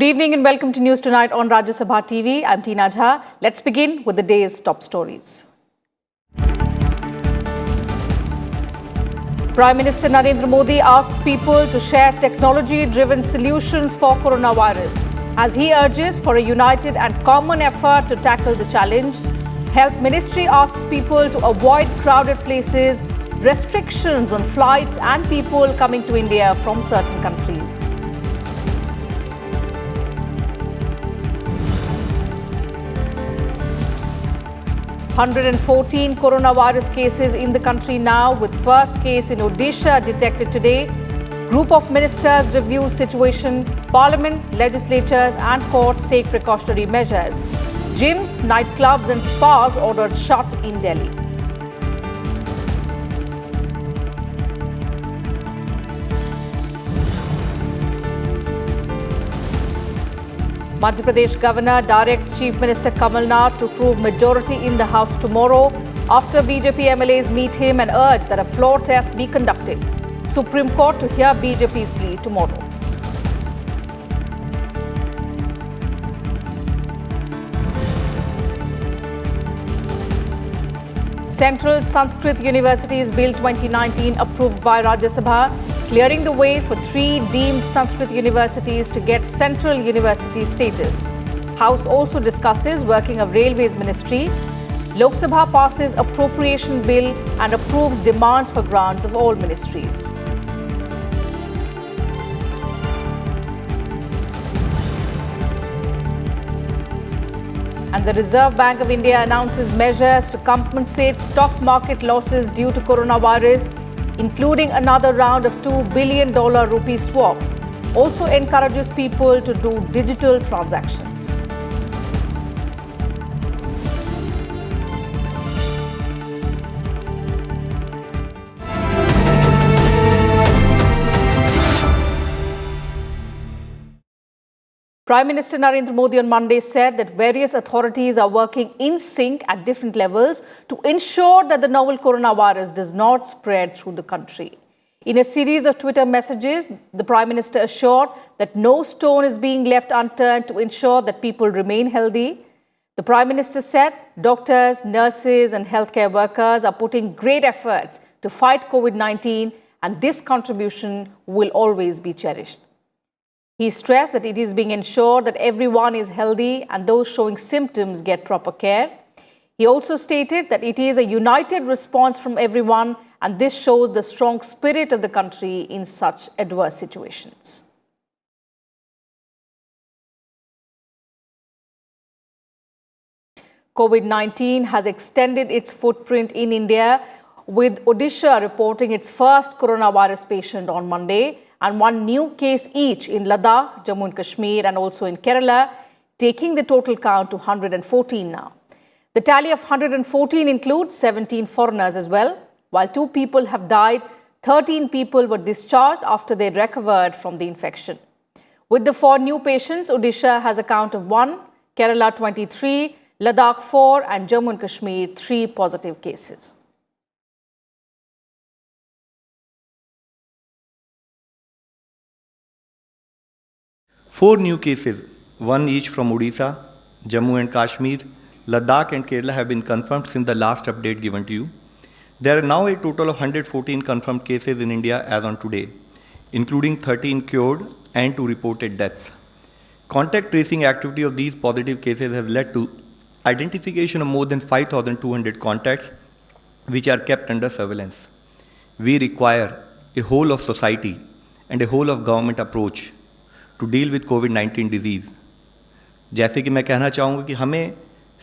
Good evening and welcome to News Tonight on Rajya Sabha TV. I'm Tina Jha. Let's begin with the day's top stories. Prime Minister Narendra Modi asks people to share technology-driven solutions for coronavirus as he urges for a united and common effort to tackle the challenge. Health Ministry asks people to avoid crowded places, restrictions on flights and people coming to India from certain countries. Hundred and 14 coronavirus cases in the country now, with first case in Odisha detected today. Group of ministers review situation. Parliament, legislatures and courts take precautionary measures. Gyms, nightclubs and spas ordered shut in Delhi. Madhya Pradesh Governor directs Chief Minister Kamal Nath to prove majority in the House tomorrow after BJP MLAs meet him and urge that a floor test be conducted. Supreme Court to hear BJP's plea tomorrow. Central Sanskrit University's Bill 2019 approved by Rajya Sabha, clearing the way for 3 deemed Sanskrit universities to get central university status. House also discusses working of Railways Ministry. Lok Sabha passes appropriation bill and approves demands for grants of all ministries. And the Reserve Bank of India announces measures to compensate stock market losses due to coronavirus, including another round of $2 billion rupee swap. Also encourages people to do digital transactions. Prime Minister Narendra Modi on Monday said that various authorities are working in sync at different levels to ensure that the novel coronavirus does not spread through the country. In a series of Twitter messages, the Prime Minister assured that no stone is being left unturned to ensure that people remain healthy. The Prime Minister said doctors, nurses and healthcare workers are putting great efforts to fight COVID-19 and this contribution will always be cherished. He stressed that it is being ensured that everyone is healthy and those showing symptoms get proper care. He also stated that it is a united response from everyone and this shows the strong spirit of the country in such adverse situations. COVID-19 has extended its footprint in India, with Odisha reporting its first coronavirus patient on Monday, and 1 new case each in Ladakh, Jammu and Kashmir and also in Kerala, taking the total count to 114 now. The tally of 114 includes 17 foreigners as well. While 2 people have died, 13 people were discharged after they recovered from the infection. With the 4 new patients, Odisha has a count of 1, Kerala 23, Ladakh 4 and Jammu and Kashmir 3 positive cases. Four new cases, 1 each from Odisha, Jammu and Kashmir, Ladakh and Kerala have been confirmed since the last update given to you. There are now a total of 114 confirmed cases in India as on today, including 13 cured and 2 reported deaths. Contact tracing activity of these positive cases has led to identification of more than 5,200 contacts which are kept under surveillance. We require a whole of society and a whole of government approach to deal with COVID-19 disease. जैसे कि मैं कहना चाहूँगा कि हमें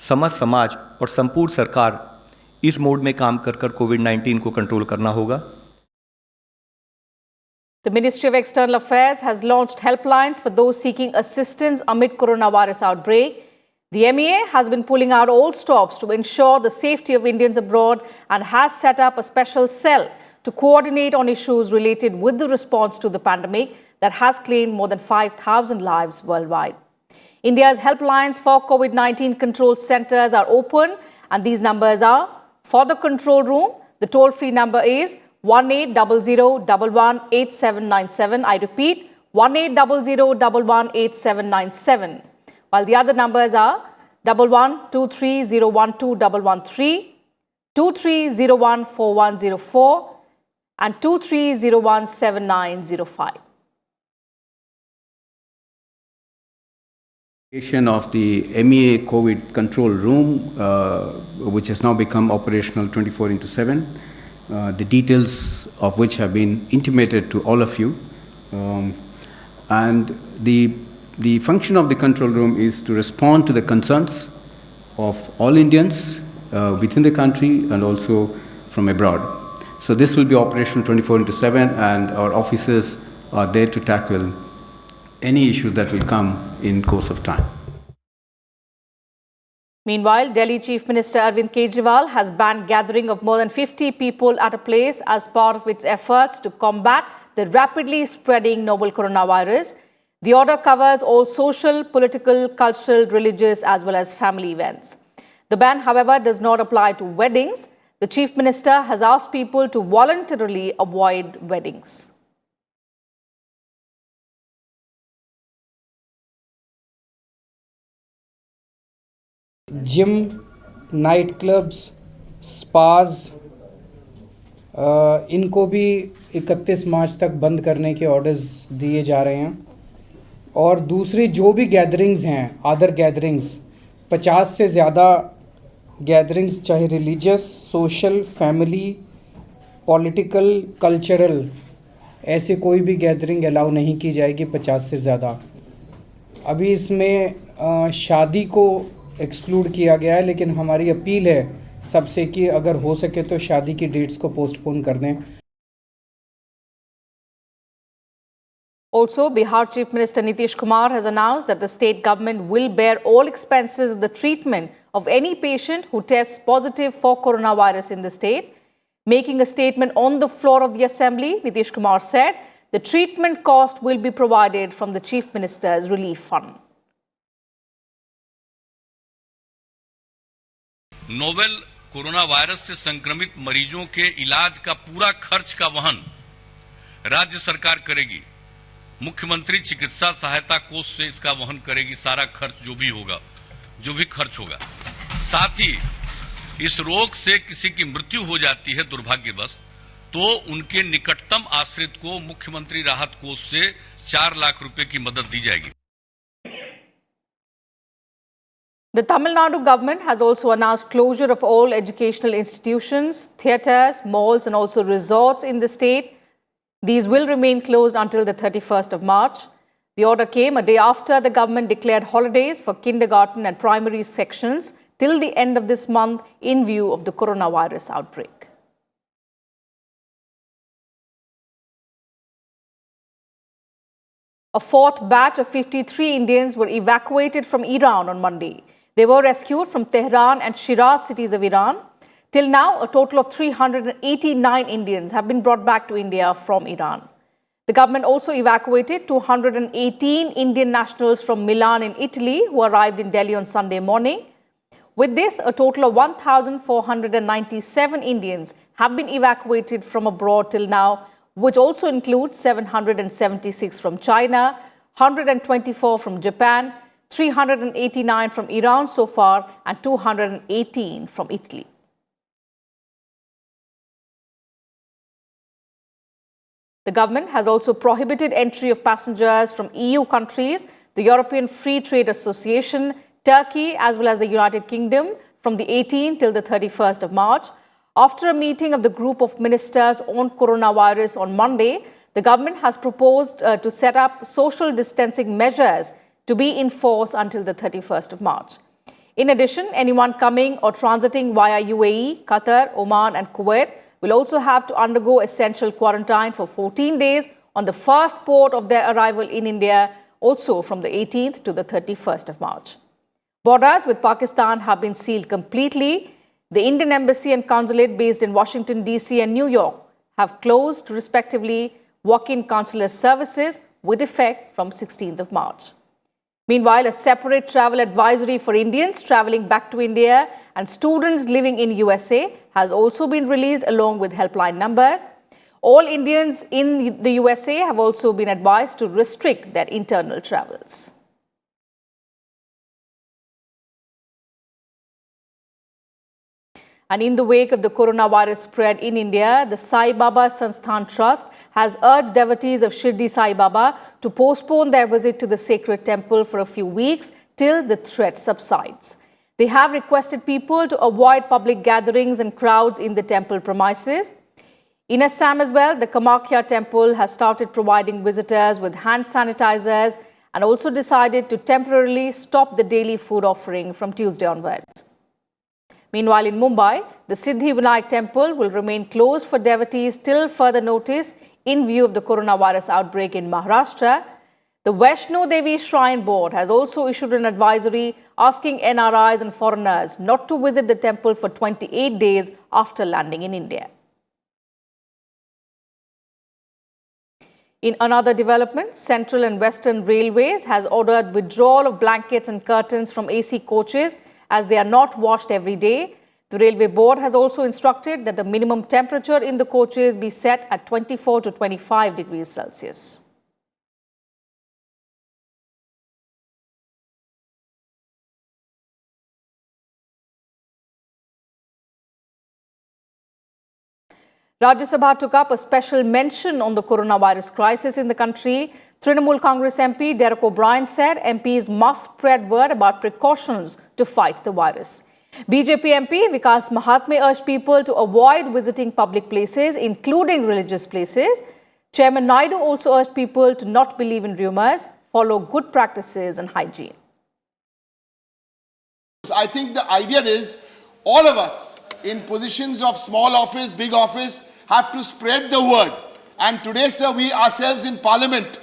समाज और संपूर्ण सरकार इस मोड में काम कर COVID-19 को कंट्रोल करना होगा. The Ministry of External Affairs has launched helplines for those seeking assistance amid coronavirus outbreak. The MEA has been pulling out all stops to ensure the safety of Indians abroad and has set up a special cell to coordinate on issues related with the response to the pandemic that has claimed more than 5,000 lives worldwide. India's helplines for COVID-19 control centers are open and these numbers are: for the control room, the toll-free number is 1800 11 8797. I repeat, 1800118797, while the other numbers are 1123012113, 23014104 and 23017905. Of the MEA COVID control room, which has now become operational 24/7, the details of which have been intimated to all of you. And the function of the control room is to respond to the concerns of all Indians within the country and also from abroad. So this will be operational 24/7, and our officers are there to tackle any issue that will come in course of time. Meanwhile, Delhi Chief Minister Arvind Kejriwal has banned gathering of more than 50 people at a place as part of its efforts to combat the rapidly spreading novel coronavirus. The order covers all social, political, cultural, religious as well as family events. The ban, however, does not apply to weddings. The Chief Minister has asked people to voluntarily avoid weddings. Gym, night clubs, spas इनको भी 31 मार्च तक बंद करने के orders दिए जा रहे हैं। और दूसरी जो भी गैदरिंग्स हैं, अदर गैदरिंग्स, 50 से ज़्यादा गैदरिंग्स, चाहे religious, social, family, political, cultural, ऐसे कोई भी गैदरिंग अलाउ नहीं की जाएगी 50 से ज़्यादा। अभी इसमें शादी को एक्सक्लूड किया गया है, लेकिन हमारी अपील है सबसे कि अगर हो सके तो शादी की डेट्स को पोस्टपोन कर दें। Also, Bihar Chief Minister Nitish Kumar has announced that the state government will bear all expenses of the treatment of any patient who tests positive for coronavirus in the state. Making a statement on the floor of the assembly, Nitish Kumar said the treatment cost will be provided from the Chief Minister's Relief Fund. Novel corona virus से संक्रमित मरीजों के इलाज का पूरा खर्च का वहन राज्य सरकार करेगी। मुख्यमंत्री चिकित्सा सहायता कोष से इसका वहन करेगी, सारा खर्च जो भी खर्च होगा। साथ ही इस रोग से किसी की मृत्यु हो जाती है दुर्भाग्यवश, तो उनके निकटतम आश्रित को मुख्यमंत्री राहत कोष से 4 लाख रुपए की मदद दी जाएगी। The Tamil Nadu government has also announced closure of all educational institutions, theatres, malls and also resorts in the state. These will remain closed until the 31st of March. The order came a day after the government declared holidays for kindergarten and primary sections till the end of this month in view of the coronavirus outbreak. A fourth batch of 53 Indians were evacuated from Iran on Monday. They were rescued from Tehran and Shiraz cities of Iran. Till now, a total of 389 Indians have been brought back to India from Iran. The government also evacuated 218 Indian nationals from Milan in Italy who arrived in Delhi on Sunday morning. With this, a total of 1,497 Indians have been evacuated from abroad till now, which also includes 776 from China, 124 from Japan, 389 from Iran so far, and 218 from Italy. The government has also prohibited entry of passengers from EU countries, the European Free Trade Association, Turkey, as well as the United Kingdom from the 18th till the 31st of March. After a meeting of the group of ministers on coronavirus on Monday, the government has proposed to set up social distancing measures to be in force until the 31st of March. In addition, anyone coming or transiting via UAE, Qatar, Oman and Kuwait will also have to undergo essential quarantine for 14 days on the first port of their arrival in India, also from the 18th to the 31st of March. Borders with Pakistan have been sealed completely. The Indian Embassy and Consulate based in Washington, D.C. and New York have closed, respectively, walk-in consular services with effect from 16th of March. Meanwhile, a separate travel advisory for Indians travelling back to India and students living in USA has also been released along with helpline numbers. All Indians in the USA have also been advised to restrict their internal travels. And in the wake of the coronavirus spread in India, the Sai Baba Sansthan Trust has urged devotees of Shirdi Sai Baba to postpone their visit to the sacred temple for a few weeks till the threat subsides. They have requested people to avoid public gatherings and crowds in the temple premises. In Assam as well, the Kamakhya temple has started providing visitors with hand sanitizers and also decided to temporarily stop the daily food offering from Tuesday onwards. Meanwhile, in Mumbai, the Siddhi Vinayak temple will remain closed for devotees till further notice in view of the coronavirus outbreak in Maharashtra. The Vaishno Devi Shrine Board has also issued an advisory asking NRIs and foreigners not to visit the temple for 28 days after landing in India. In another development, Central and Western Railways has ordered withdrawal of blankets and curtains from AC coaches as they are not washed every day. The Railway Board has also instructed that the minimum temperature in the coaches be set at 24 to 25 degrees Celsius. Rajya Sabha took up a special mention on the coronavirus crisis in the country. Trinamool Congress MP Derek O'Brien said MPs must spread word about precautions to fight the virus. BJP MP Vikas Mahatme urged people to avoid visiting public places, including religious places. Chairman Naidu also urged people to not believe in rumours, follow good practices and hygiene. I think the idea is all of us in positions of small office, big office, have to spread the word. And today, sir, we ourselves in Parliament.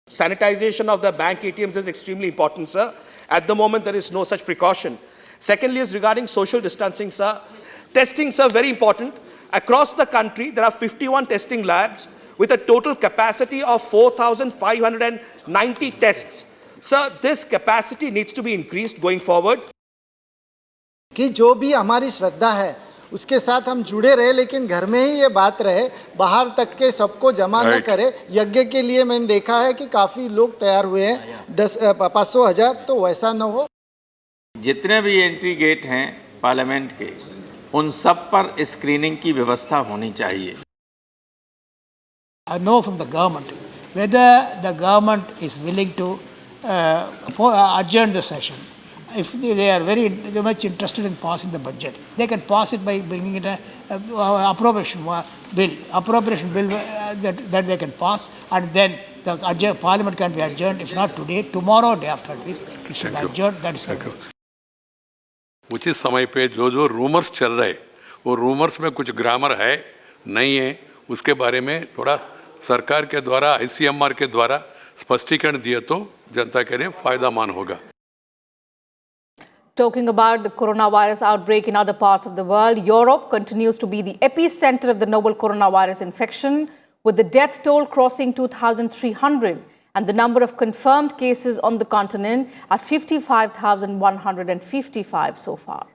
Sanitization of the bank ATMs is extremely important, sir. At the moment, there is no such precaution. Secondly is regarding social distancing, sir. Testing, sir, very important. Across the country, there are 51 testing labs with a total capacity of 4,590 tests. Sir, this capacity needs to be increased going forward. कि जो भी हमारी श्रद्धा है उसके साथ हम जुड़े रहे, लेकिन घर में ही ये बात रहे, बाहर तक के सबको जमा न करे। यज्ञ के लिए मैंने देखा है कि काफ़ी लोग तैयार हुए हैं, 500,000, तो वैसा न हो। जितने भी एंट्री गेट हैं पार्लियामेंट के, उन सब पर स्क्रीनिंग की व्यवस्था होनी चाहिए। I know from the government whether the government is willing to adjourn the session. If they are very much interested in passing the budget, they can pass it by bringing it a appropriation bill that they can pass, and then the Parliament can be adjourned. If not today, tomorrow, day after, at least it should adjourn. That is it. उचित समय पे जो rumours चल रहे, वो rumours में कुछ grammar है नहीं है, उसके बारे में थोड़ा सरकार के द्वारा ICMR के द्वारा स्पष्टीकरण दिए तो जनता के लिए फायदामंद होगा। Talking about the coronavirus outbreak in other parts of the world, Europe continues to be the epicenter of the novel coronavirus infection, with the death toll crossing 2,300 and the number of confirmed cases on the continent at 55,155 so far.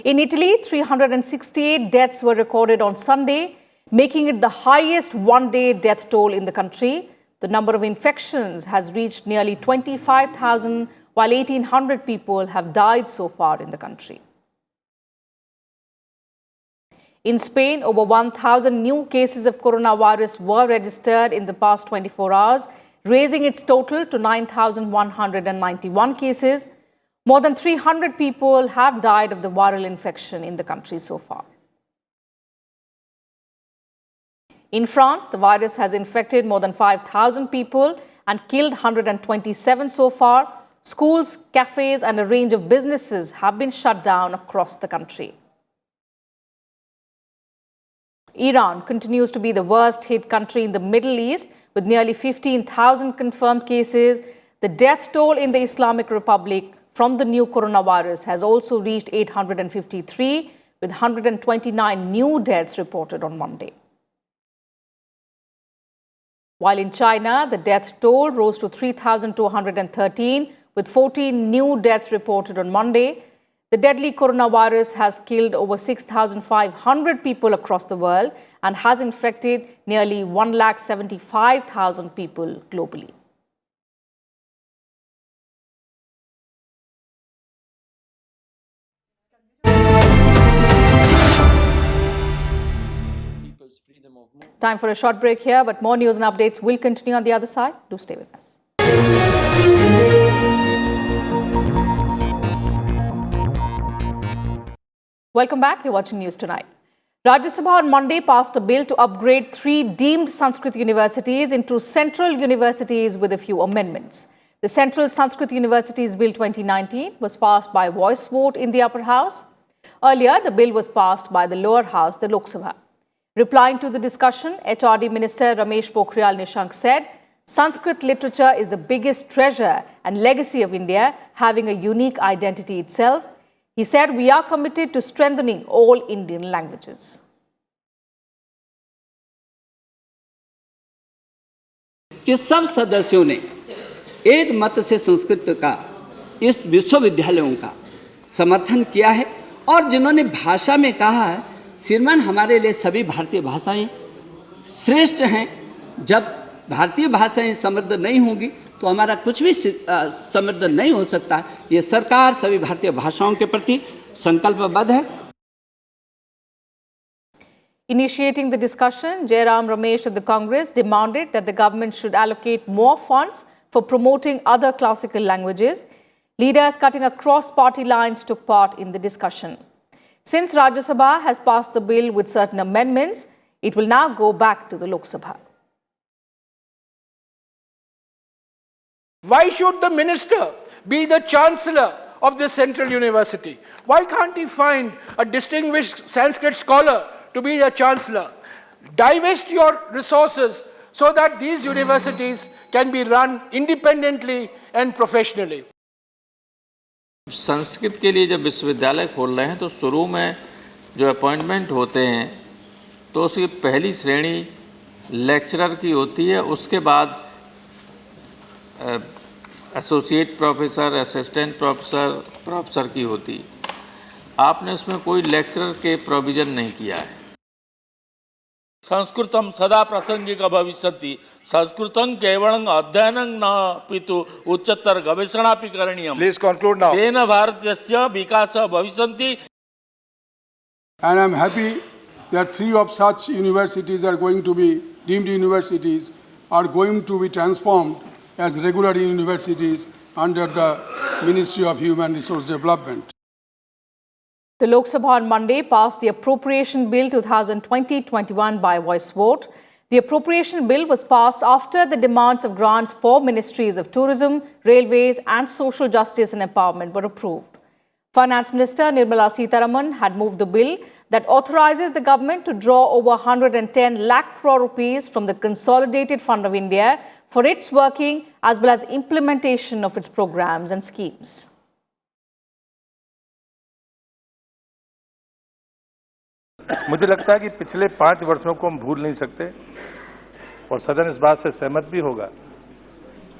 In Italy, 368 deaths were recorded on Sunday, making it the highest one-day death toll in the country. The number of infections has reached nearly 25,000, while 1,800 people have died so far in the country. In Spain, over 1,000 new cases of coronavirus were registered in the past 24 hours, raising its total to 9,191 cases. More than 300 people have died of the viral infection in the country so far. In France, the virus has infected more than 5,000 people and killed 127 so far. Schools, cafes, and a range of businesses have been shut down across the country. Iran continues to be the worst hit country in the Middle East, with nearly 15,000 confirmed cases. The death toll in the Islamic Republic from the new coronavirus has also reached 853, with 129 new deaths reported on Monday. While in China, the death toll rose to 3,213, with 14 new deaths reported on Monday. The deadly coronavirus has killed over 6,500 people across the world and has infected nearly 1,75,000 people globally. Time for a short break here, but more news and updates will continue on the other side. Do stay with us. Welcome back. You're watching News Tonight. Rajya Sabha on Monday passed a bill to upgrade 3 deemed Sanskrit universities into central universities with a few amendments. The Central Sanskrit Universities Bill 2019 was passed by voice vote in the upper house. Earlier, the bill was passed by the lower house, the Lok Sabha. Replying to the discussion, HRD Minister Ramesh Pokhriyal Nishank said, Sanskrit literature is the biggest treasure and legacy of India, having a unique identity itself. He said, we are committed to strengthening all Indian languages. कि सब सदस्यों ने एक मत से संस्कृत का इस विश्वविद्यालयों का समर्थन किया है और जिन्होंने भाषा में कहा है श्रीमान हमारे लिए सभी भारतीय भाषाएं श्रेष्ठ हैं। जब भारतीय भाषाएं समृद्ध नहीं होंगी तो हमारा कुछ भी समृद्ध नहीं हो सकता। ये सरकार सभी भारतीय भाषाओं के प्रति संकल्पबद्ध है। Initiating the discussion, Jairam Ramesh of the Congress demanded that the government should allocate more funds for promoting other classical languages. Leaders cutting across party lines took part in the discussion. Since Rajya Sabha has passed the bill with certain amendments, it will now go back to the Lok Sabha. Why should the minister be the chancellor of this central university? Why can't he find a distinguished Sanskrit scholar to be the chancellor? Divest your resources so that these universities can be run independently and professionally. Sanskrit के लिए जब विश्वविद्यालय खोल रहे हैं तो शुरू में जो अपॉइंटमेंट होते हैं तो उसकी पहली श्रेणी लेक्चरर की होती है, उसके बाद associate professor, assistant professor, professor की होती है। आपने उसमें कोई लेक्चरर के प्रोविज़न नहीं किया है। संस्कृतं सदा प्रासंगिक भविष्यति। संस्कृतं केवलं अध्ययनं न अपितु उच्चतर गवेषणापि करणीयम्। Please conclude now. तेन भारतस्य विकासः भविष्यति। And I am happy that 3 of such universities are going to be deemed universities, are going to be transformed as regular universities under the Ministry of Human Resource Development. The Lok Sabha on Monday passed the Appropriation Bill 2020-21 by voice vote. The Appropriation Bill was passed after the demands of grants for Ministries of Tourism, Railways and Social Justice and Empowerment were approved. Finance Minister Nirmala Sitharaman had moved the bill that authorizes the government to draw over 110 lakh crore rupees from the Consolidated Fund of India for its working as well as implementation of its programs and schemes. मुझे लगता है कि पिछले 5 वर्षों को हम भूल नहीं सकते और सदन इस बात से सहमत भी होगा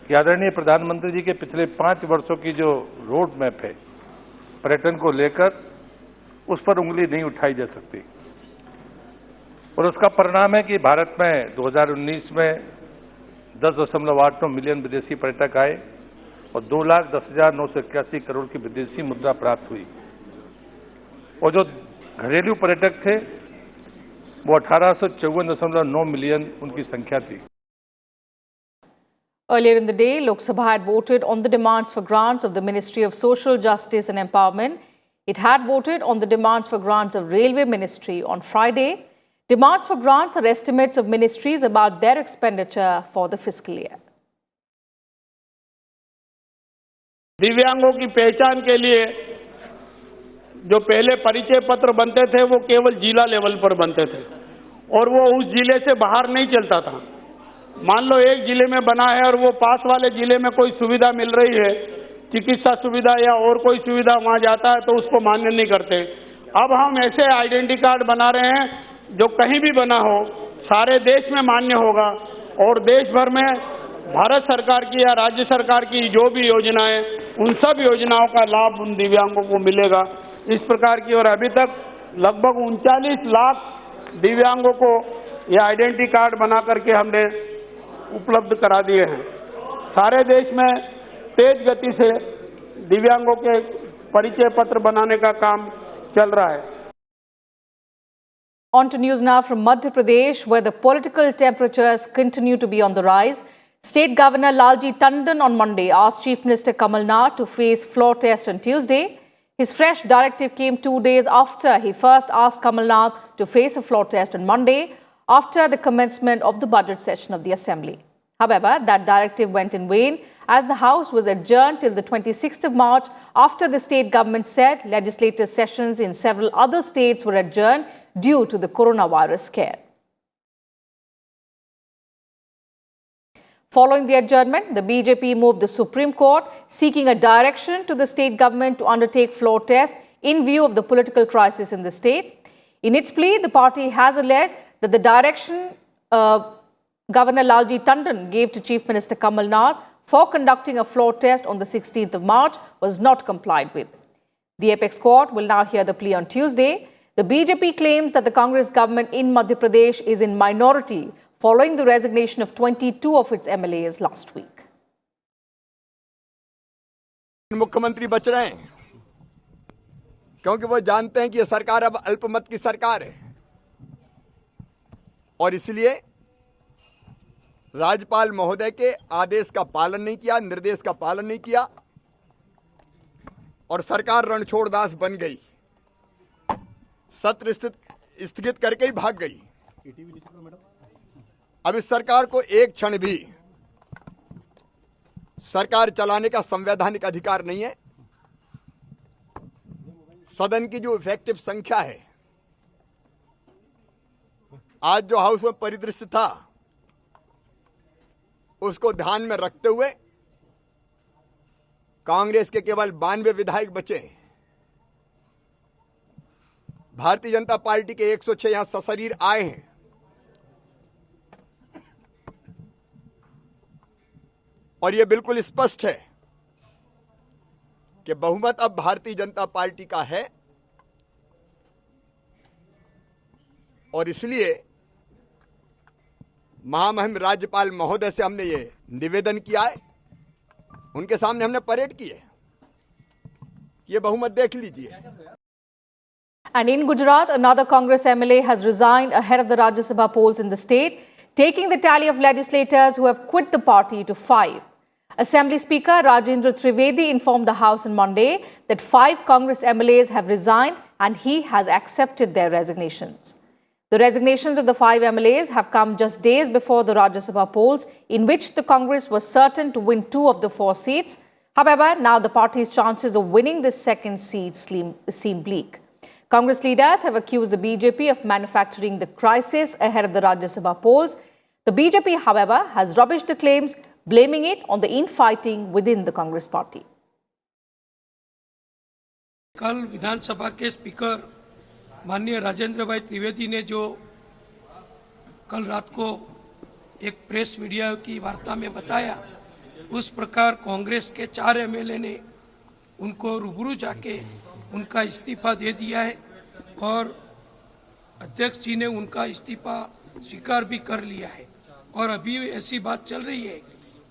कि आदरणीय प्रधानमंत्री जी के पिछले 5 वर्षों की जो रोड मैप है पर्यटन को लेकर, उस पर उंगली नहीं उठाई जा सकती। और उसका परिणाम है कि भारत में 2019 में 10.89 मिलियन विदेशी पर्यटक आए और 2,10,981 करोड़ की विदेशी मुद्रा प्राप्त हुई और जो घरेलू पर्यटक थे वो 1854.9 मिलियन उनकी संख्या थी। Earlier in the day, Lok Sabha had voted on the demands for grants of the Ministry of Social Justice and Empowerment. It had voted on the demands for grants of Railway Ministry on Friday. Demands for grants are estimates of ministries about their expenditure for the fiscal year. दिव्यांगों की पहचान के लिए जो पहले परिचय पत्र बनते थे वो केवल जिला लेवल पर बनते थे और वो उस जिले से बाहर नहीं चलता था। मान लो एक जिले में बना है और वो पास वाले जिले में कोई सुविधा मिल रही है, चिकित्सा सुविधा या और कोई सुविधा, वहां जाता है तो उसको मान्य नहीं करते। अब हम ऐसे आइडेंटिटी कार्ड बना रहे हैं जो कहीं भी बना हो सारे देश में मान्य होगा और देश भर में भारत सरकार की या राज्य सरकार की जो भी योजनाएं, उन सब योजनाओं का लाभ उन दिव्यांगों को मिलेगा। इस प्रकार की। और अभी तक लगभग 39 लाख दिव्यांगों को ये आइडेंटिटी कार्ड बना करके हमने उपलब्ध करा दिए हैं। सारे देश में तेज गति से दिव्यांगों के परिचय पत्र बनाने का काम चल रहा है। On to news now from Madhya Pradesh, where the political temperatures continue to be on the rise. State Governor Lalji Tandon on Monday asked Chief Minister Kamal Nath to face floor test on Tuesday. His fresh directive came 2 days after he first asked Kamal Nath to face a floor test on Monday after the commencement of the budget session of the Assembly. However, that directive went in vain as the House was adjourned till the 26th of March after the state government said legislative sessions in several other states were adjourned due to the coronavirus scare. Following the adjournment, the BJP moved the Supreme Court, seeking a direction to the state government to undertake floor tests in view of the political crisis in the state. In its plea, the party has alleged that the direction Governor Lalji Tandon gave to Chief Minister Kamal Nath for conducting a floor test on the 16th of March was not complied with. The apex court will now hear the plea on Tuesday. The BJP claims that the Congress government in Madhya Pradesh is in minority following the resignation of 22 of its MLAs last week. मुख्यमंत्री बच रहे हैं क्योंकि वो जानते हैं कि ये सरकार अब अल्पमत की सरकार है और इसलिए राज्यपाल महोदय के आदेश का पालन नहीं किया, निर्देश का पालन नहीं किया और सरकार रणछोड़दास बन गई, सत्र स्थगित करके ही भाग गई। अब इस सरकार को एक क्षण भी सरकार चलाने का संवैधानिक अधिकार नहीं है। सदन की जो इफेक्टिव संख्या है, आज जो हाउस में परिदृश्य था, उसको ध्यान में रखते हुए कांग्रेस के केवल 92 विधायक बचे। भारतीय जनता पार्टी के 106 यहां सशरीर आए हैं। और यह बिल्कुल स्पष्ट है कि बहुमत अब भारतीय जनता पार्टी का है और इसलिए महामहिम राज्यपाल महोदय से हमने ये निवेदन किया है, उनके सामने हमने परेड की है, ये बहुमत देख लीजिए। And in Gujarat, another Congress MLA has resigned ahead of the Rajya Sabha polls in the state, taking the tally of legislators who have quit the party to 5. Assembly Speaker Rajendra Trivedi informed the House on Monday that 5 Congress MLAs have resigned and he has accepted their resignations. The resignations of the 5 MLAs have come just days before the Rajya Sabha polls, in which the Congress was certain to win 2 of the 4 seats. However, now the party's chances of winning the second seat seem bleak. Congress leaders have accused the BJP of manufacturing the crisis ahead of the Rajya Sabha polls. The BJP, however, has rubbished the claims, blaming it on the infighting within the Congress party. कल विधानसभा के speaker माननीय राजेंद्र भाई त्रिवेदी ने जो कल रात को एक प्रेस मीडिया की वार्ता में बताया, उस प्रकार कांग्रेस के 4 एमएलए ने उनको रूबरू जाके उनका इस्तीफा दे दिया है और अध्यक्ष जी ने उनका इस्तीफा स्वीकार भी कर लिया है। और अभी ऐसी बात चल रही है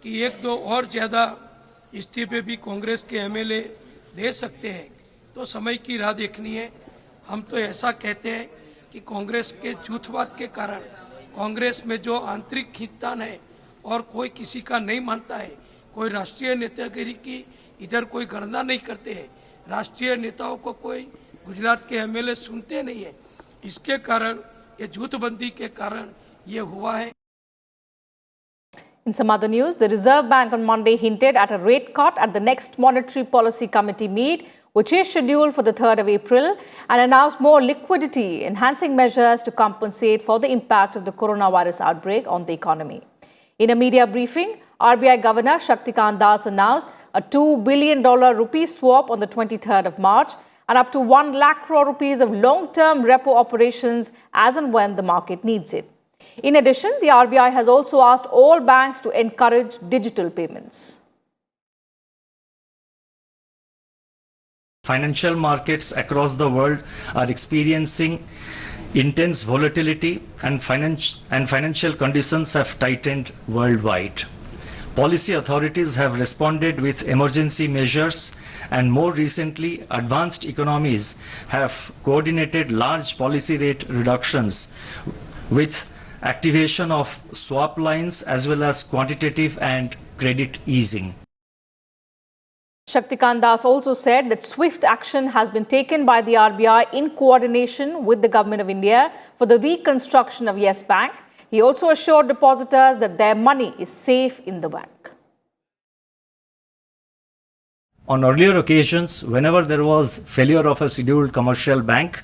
कि 1-2 और ज़्यादा इस्तीफे भी कांग्रेस के एमएलए दे सकते हैं, तो समय की राह देखनी है। हम तो ऐसा कहते हैं कि कांग्रेस के झूठवाद के कारण कांग्रेस में जो आंतरिक खींचतान है और कोई किसी का नहीं मानता है, कोई राष्ट्रीय नेतागिरी की इधर कोई गणना नहीं करते हैं, राष्ट्रीय नेताओं को कोई गुजरात के एमएलए सुनते नहीं है, इसके कारण ये झूठबंदी के कारण ये हुआ है। In some other news, the Reserve Bank on Monday hinted at a rate cut at the next Monetary Policy Committee meet, which is scheduled for the 3rd of April, and announced more liquidity-enhancing measures to compensate for the impact of the coronavirus outbreak on the economy. In a media briefing, RBI Governor Shaktikant Das announced a $2 billion rupee swap on the 23rd of March and up to 1 lakh crore rupees of long-term repo operations as and when the market needs it. In addition, the RBI has also asked all banks to encourage digital payments. financial markets across the world are experiencing intense volatility and financial conditions have tightened worldwide. Policy authorities have responded with emergency measures, and more recently, advanced economies have coordinated large policy rate reductions with activation of swap lines as well as quantitative and credit easing. Shaktikant Das also said that swift action has been taken by the RBI in coordination with the Government of India for the reconstruction of Yes Bank. He also assured depositors that their money is safe in the bank. On earlier occasions, whenever there was failure of a scheduled commercial bank,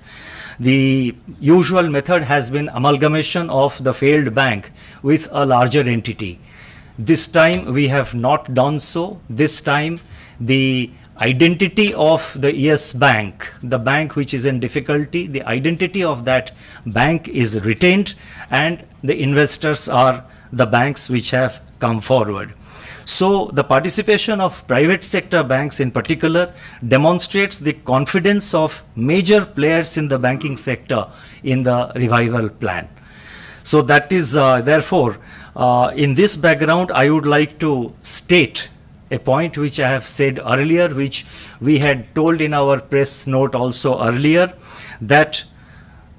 the usual method has been amalgamation of the failed bank with a larger entity. This time we have not done so. This time the identity of the Yes Bank, the bank which is in difficulty, the identity of that bank is retained and the investors are the banks which have come forward. So the participation of private sector banks in particular demonstrates the confidence of major players in the banking sector in the revival plan. So that is therefore in this background I would like to state a point which I have said earlier, which we had told in our press note also earlier, that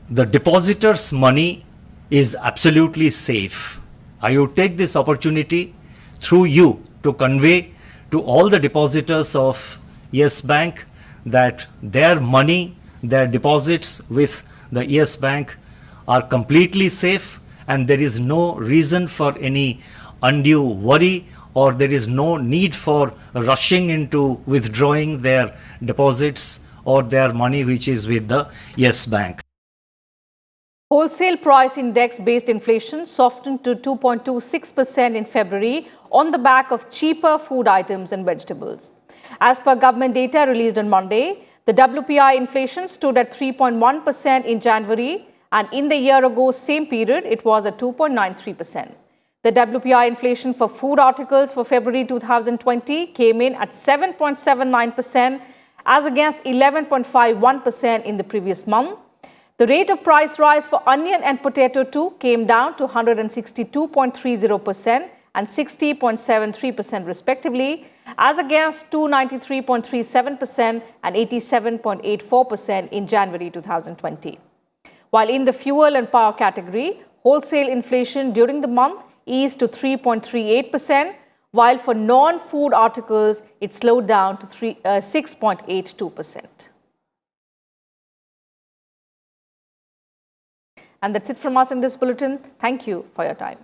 the depositors' money is absolutely safe. I would take this opportunity through you to convey to all the depositors of Yes Bank that their money, their deposits with the Yes Bank are completely safe, and there is no reason for any undue worry, or there is no need for rushing into withdrawing their deposits or their money which is with the Yes Bank. Wholesale price index based inflation softened to 2.26% in February on the back of cheaper food items and vegetables. As per government data released on Monday, the WPI inflation stood at 3.1% in January, and in the year ago same period it was at 2.93%. The WPI inflation for food articles for February 2020 came in at 7.79% as against 11.51% in the previous month. The rate of price rise for onion and potato too came down to 162.30% and 60.73% respectively, as against 293.37% and 87.84% in January 2020. While in the fuel and power category, wholesale inflation during the month eased to 3.38%, while for non-food articles, it slowed down to 6.82%. And that's it from us in this bulletin. Thank you for your time.